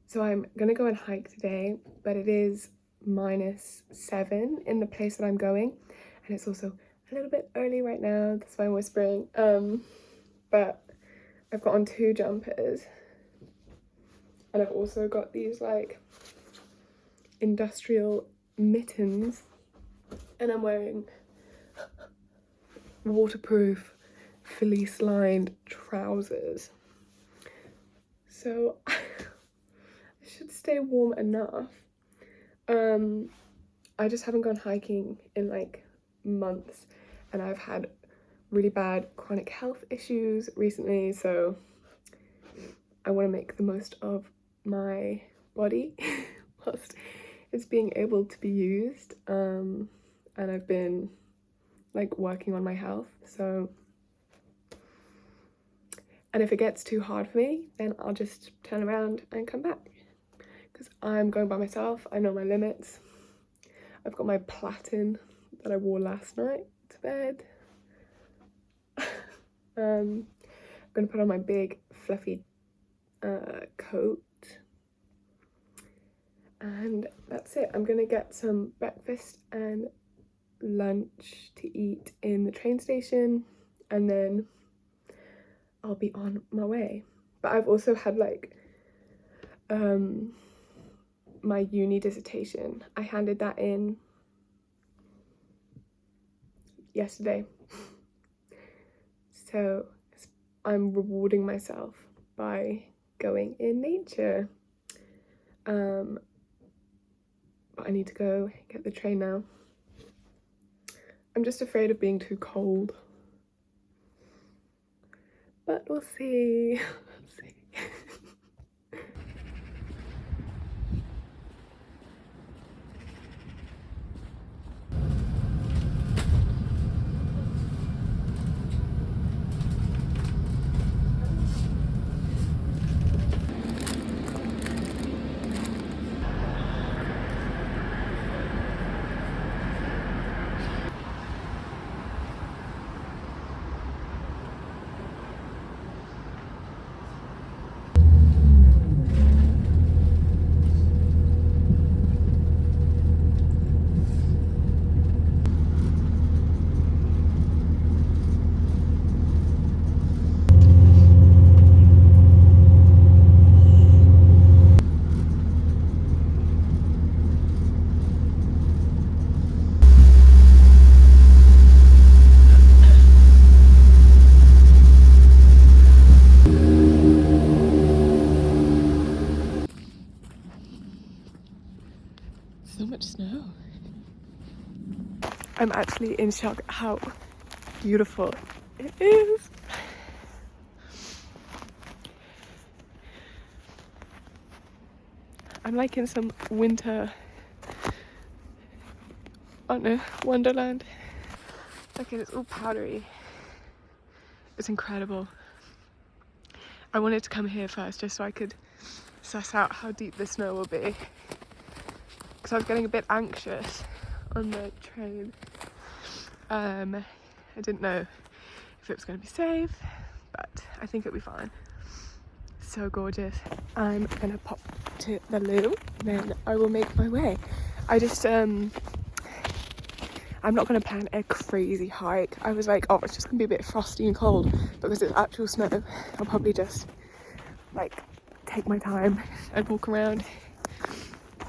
So I'm gonna go and hike today, but it is -7 in the place that I'm going, and it's also a little bit early right now. That's why I'm whispering. But I've got on 2 jumpers, and I've also got these like industrial mittens, and I'm wearing waterproof fleece lined trousers, so I should stay warm enough. I just haven't gone hiking in like months, and I've had really bad chronic health issues recently, so I want to make the most of my body whilst it's being able to be used. And I've been like working on my health, so, and if it gets too hard for me, then I'll just turn around and come back, because I'm going by myself. I know my limits. I've got my platen that I wore last night to bed. I'm gonna put on my big fluffy coat, and that's it. I'm gonna get some breakfast and lunch to eat in the train station, and then I'll be on my way. But I've also had like my uni dissertation. I handed that in yesterday, so I'm rewarding myself by going in nature. But I need to go get the train now. I'm just afraid of being too cold, but we'll see. We'll see. So much snow. I'm actually in shock at how beautiful it is. I'm like in some winter, I don't know, wonderland. Look at it, it's all powdery. It's incredible. I wanted to come here first just so I could suss out how deep the snow will be, because I was getting a bit anxious on the train. I didn't know if it was going to be safe, but I think it'll be fine. So gorgeous. I'm gonna pop to the loo, then I will make my way. I just I'm not gonna plan a crazy hike. I was like, oh, it's just gonna be a bit frosty and cold, because it's actual snow. I'll probably just like take my time and walk around.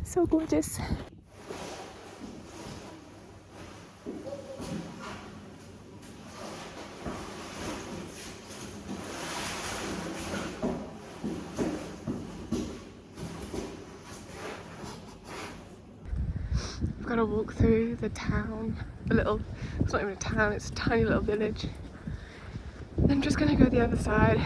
So gorgeous. I've got to walk through the town, it's not even a town, it's a tiny little village. I'm just gonna go the other side.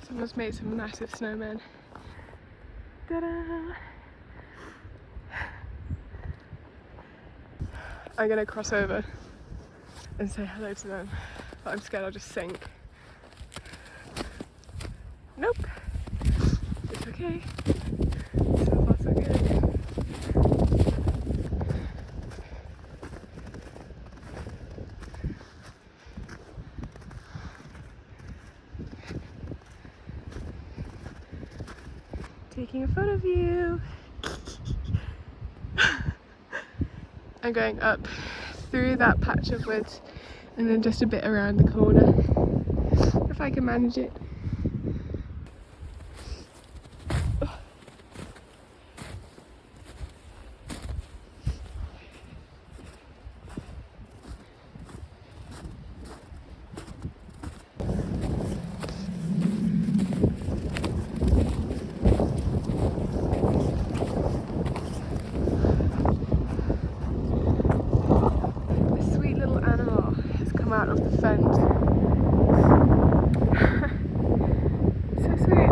Someone's made some massive snowmen. Ta-da! I'm gonna cross over and say hello to them, but I'm scared I'll just sink. Nope. It's okay. So far so good. Taking a photo of you. I'm going up through that patch of woods and then just a bit around the corner, if I can manage it. This sweet little animal has come out of the fence. So sweet.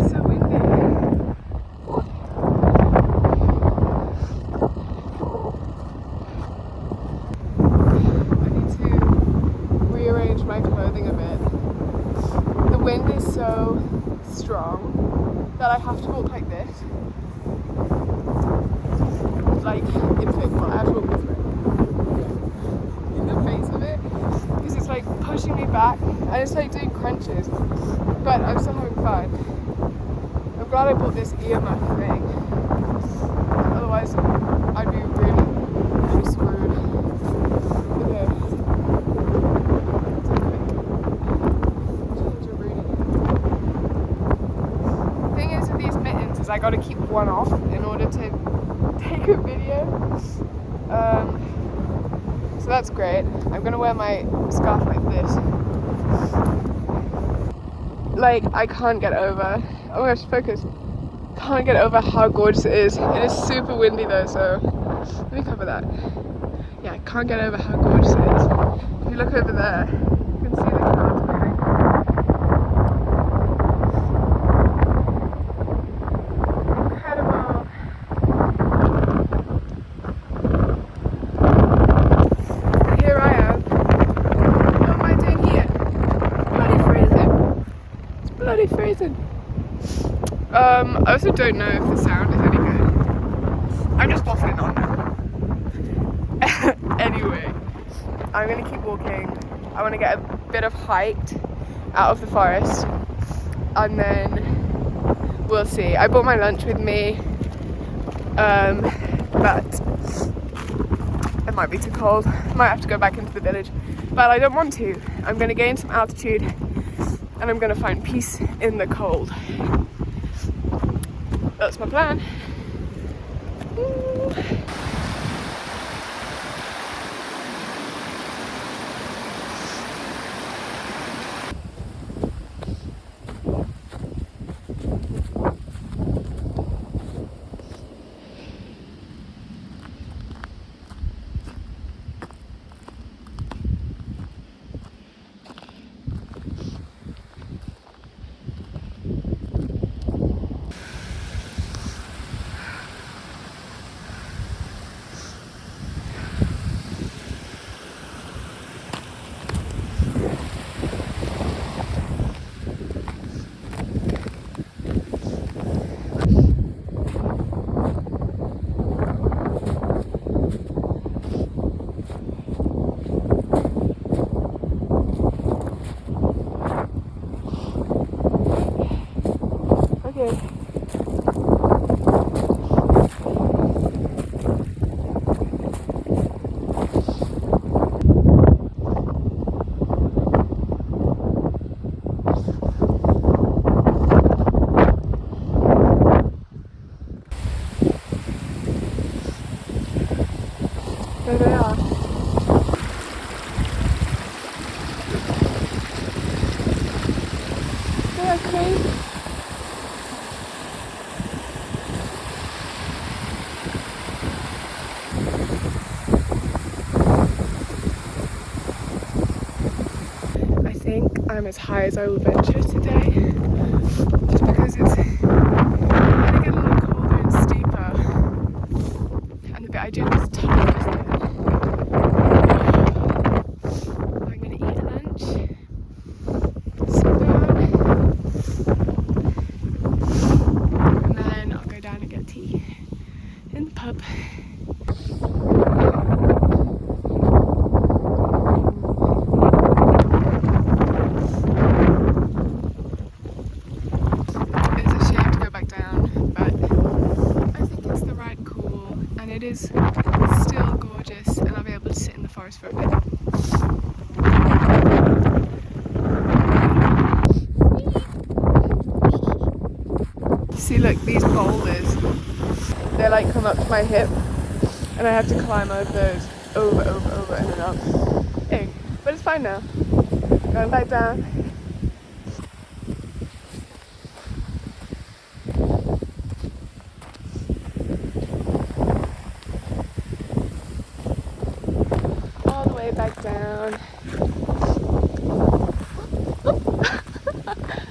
So windy. I need to rearrange my clothing a bit. The wind is so strong that I have to walk like this. Like in football, I have to walk this way. In the face of it. Because it's like pushing me back and it's like doing crunches. But I'm still having fun. I'm glad I bought this earmuff thing. Otherwise I'd be really screwed. Okay. The thing is with these mittens is I gotta keep one off in order to take a video. So that's great. I'm gonna wear my scarf like this. Like, I can't get over, oh my gosh, focus. Can't get over how gorgeous it is. It is super windy though, so let me cover that. Yeah, I can't get over how gorgeous it is. If you look over there, you can see the clouds moving. Incredible. Here I am. What am I doing here? Bloody freezing. It's bloody freezing. I also don't know if the sound is any good. I'm just waffling on now. Anyway, I'm gonna keep walking. I want to get a bit of height out of the forest and then we'll see. I brought my lunch with me, but it might be too cold. Might have to go back into the village, but I don't want to. I'm gonna gain some altitude and I'm gonna find peace in the cold. That's my plan. Ooh. There they are. They're crazy. I think I'm as high as I will venture today. is still gorgeous and I'll be able to sit in the forest for a bit. See, look, these boulders, they like come up to my hip and I have to climb over those, over and then up. Hey, but it's fine now. Going back down. All the way back down.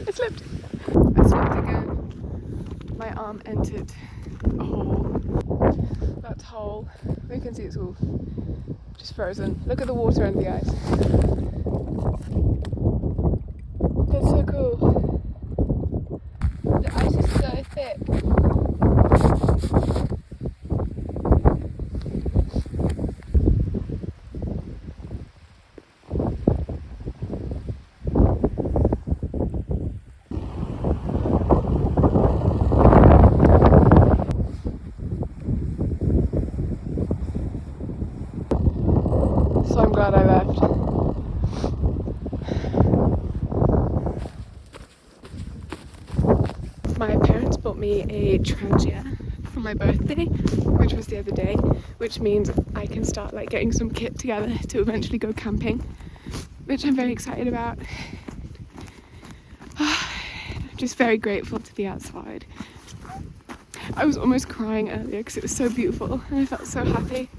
I slipped again. My arm entered a hole. That hole, you can see it's all just frozen. Look at the water and the ice. That's so cool. The ice is so thick. So I'm glad I left. My parents bought me a trangia for my birthday, which was the other day, which means I can start like getting some kit together to eventually go camping, which I'm very excited about. I'm just very grateful to be outside. I was almost crying earlier because it was so beautiful and I felt so happy.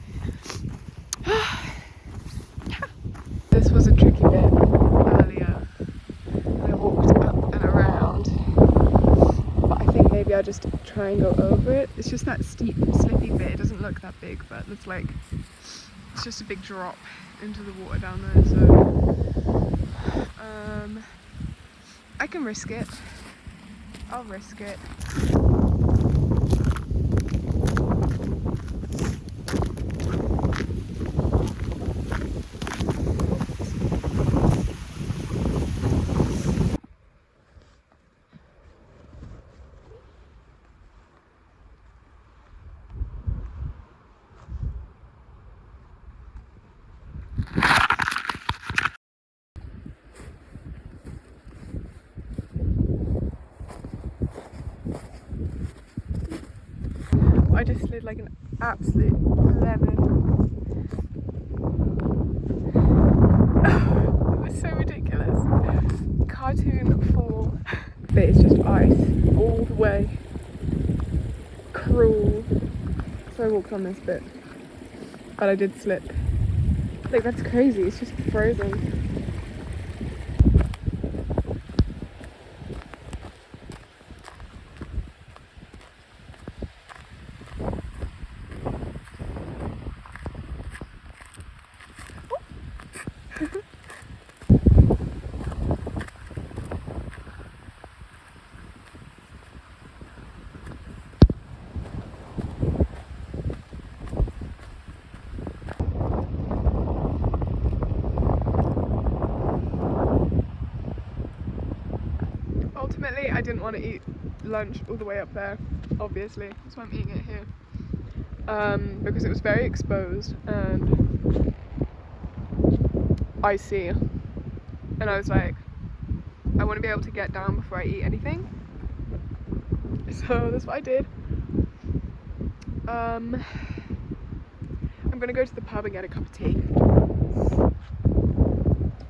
This was a tricky bit earlier and I walked up and around, but I think maybe I'll just try and go over it. It's just that steep slippy bit. It doesn't look that big, but it's like, it's just a big drop into the water down there, so I can risk it. I'll risk it. I just slid like an absolute lemon. It was so ridiculous. Cartoon fall. But it's just ice all the way. Cruel. So I walked on this bit. But I did slip. Like, that's crazy, it's just frozen. Ultimately, I didn't want to eat lunch all the way up there, obviously, that's why I'm eating it here. Because it was very exposed and icy, and I was like, I want to be able to get down before I eat anything, so that's what I did. I'm gonna go to the pub and get a cup of tea.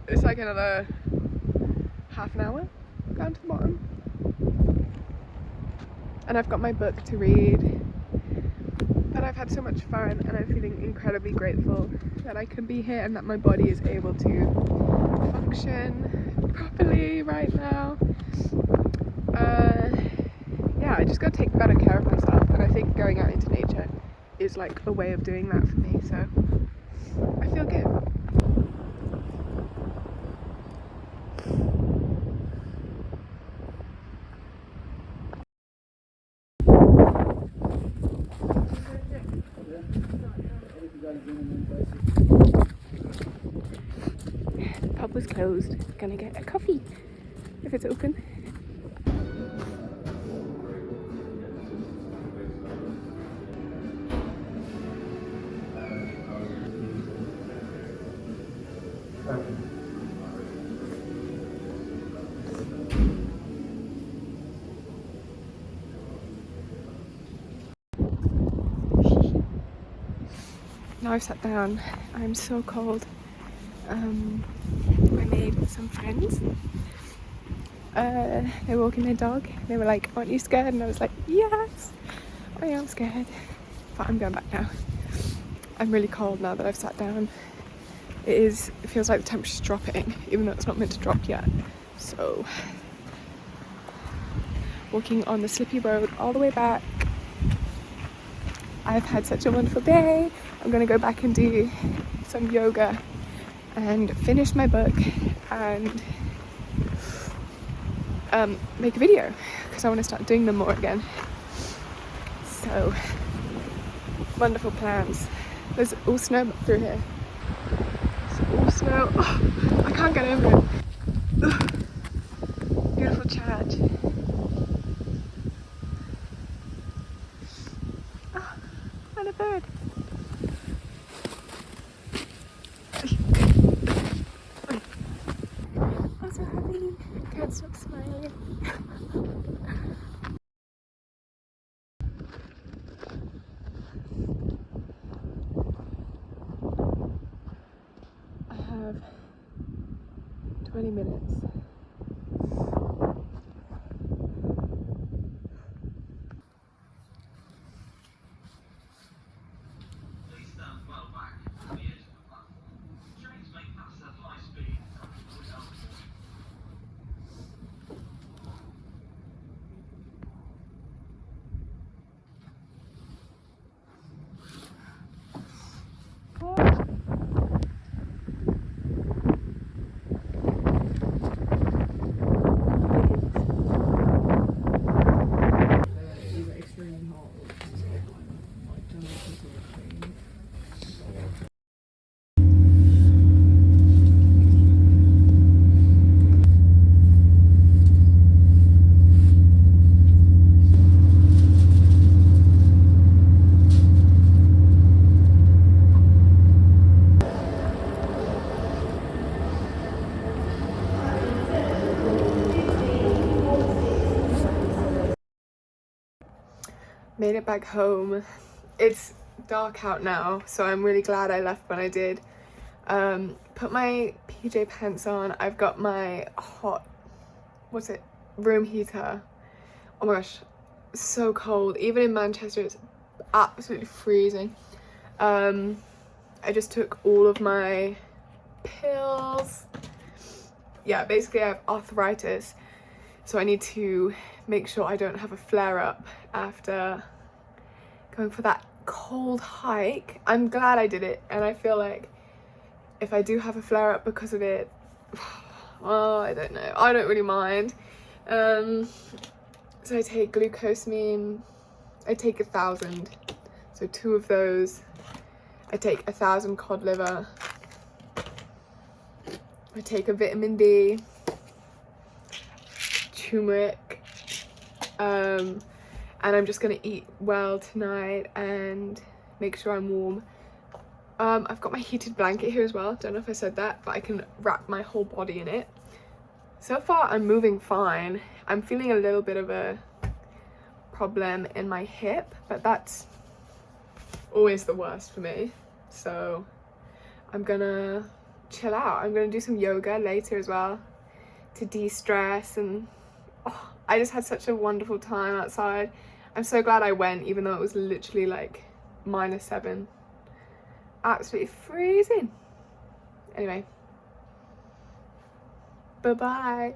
It's like another half an hour down to the bottom, and I've got my book to read. But I've had so much fun and I'm feeling incredibly grateful that I can be here and that my body is able to function properly right now. Yeah, I just gotta take better care of myself, and I think going out into nature is like a way of doing that for me, so I feel good. The pub was closed. Gonna get a coffee if it's open. now I've sat down. I'm so cold. I made some friends. They were walking their dog. They were like, aren't you scared? And I was like, yes, I am scared. But I'm going back now. I'm really cold now that I've sat down. It feels like the temperature's dropping, even though it's not meant to drop yet. So, walking on the slippy road all the way back. I've had such a wonderful day. I'm gonna go back and do some yoga and finish my book and make a video because I want to start doing them more again. So, wonderful plans. There's all snow through here. It's all snow. Oh, I can't get over it. Ugh. Beautiful charge. Oh, and a bird. I'm so happy. Can't stop smiling. I have 20 minutes. Made it back home. It's dark out now, so I'm really glad I left when I did. Put my PJ pants on. I've got my hot, room heater. Oh my gosh, so cold. Even in Manchester, it's absolutely freezing. I just took all of my pills. Yeah, basically I have arthritis, so I need to make sure I don't have a flare-up after going for that cold hike. I'm glad I did it, and I feel like if I do have a flare-up because of it, well, I don't know, I don't really mind. So I take glucosamine. I take 1,000, so 2 of those. I take 1,000 cod liver. I take a vitamin D, turmeric, and I'm just gonna eat well tonight and make sure I'm warm. I've got my heated blanket here as well. Don't know if I said that, but I can wrap my whole body in it. So far I'm moving fine. I'm feeling a little bit of a problem in my hip, but that's always the worst for me. So I'm gonna chill out. I'm gonna do some yoga later as well to de-stress, and I just had such a wonderful time outside. I'm so glad I went, even though it was literally like -7. Absolutely freezing. Anyway, bye bye.